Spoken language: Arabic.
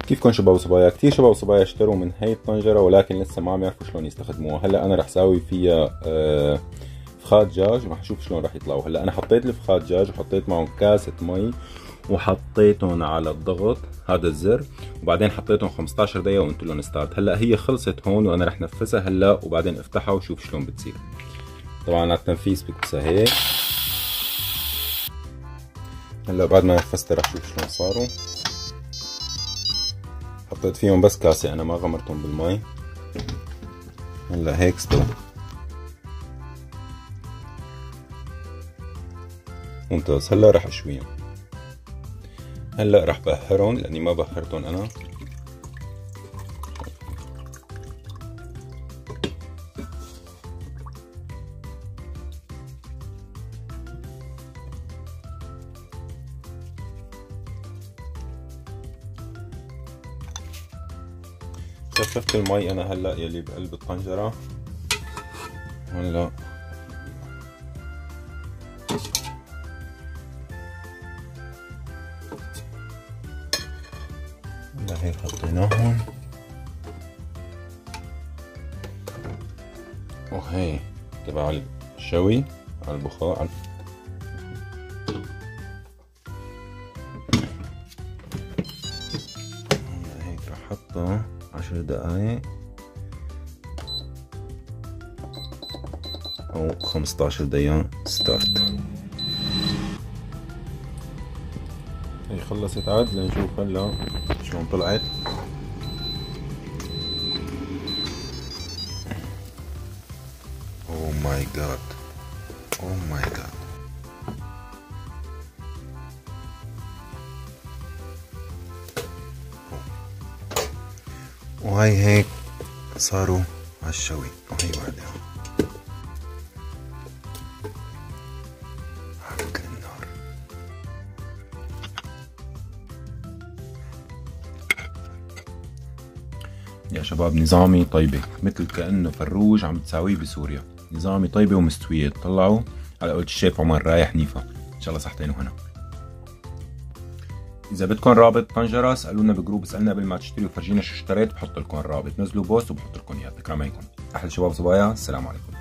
كيفكن شباب وصبايا؟ كتير شباب وصبايا اشتروا من هي الطنجرة ولكن لسه ما عم يعرفوا شلون يستخدموها. هلا انا رح ساوي فيها فخاد دجاج ورح نشوف شلون رح يطلعوا. هلا انا حطيت الفخاد دجاج وحطيت معهم كاسة مي وحطيتهم على الضغط، هذا الزر، وبعدين حطيتهم 15 دقيقة وقلت لهم ستارت. هلا هي خلصت هون وانا رح نفذها هلا وبعدين افتحها وشوف شلون بتصير. طبعا على التنفيذ بكبسها هيك. هلا بعد ما نفذتها رح شوف شلون صاروا. حطيت فيهم بس كاسة، انا ما غمرتهم بالمي. هلا هيك استوى ممتاز. هلا رح اشويهم. هلا رح بهرهم لاني ما بهرتهم انا. شفت المي انا هلا يلي بقلب الطنجرة. هلا هيك حطيناهم وهي تبع الشوي على البخار. هيك رح احطها 10 دقايق او 15 دقيقة ستارت. هي خلصت عاد لنشوف هلا شلون طلعت. اوه ماي جاد، اوه ماي جاد. وهي هيك صاروا على الشوي. وهي وحدة حرك النار. يا شباب نظامي طيبة، مثل كأنه فروج عم تساويه بسوريا. نظامي طيبة ومستوية. طلعوا على قولة الشيف عمر رايح نيفا. ان شاء الله صحتين وهنا. اذا بدكم رابط طنجرة اسألونا بجروب اسألنا قبل ما تشتري وفرجينا شو اشتريت، بحط لكم الرابط. نزلوا بوست وبحط لكم اياه. تكرم عليكم احلى شباب صبايا. السلام عليكم.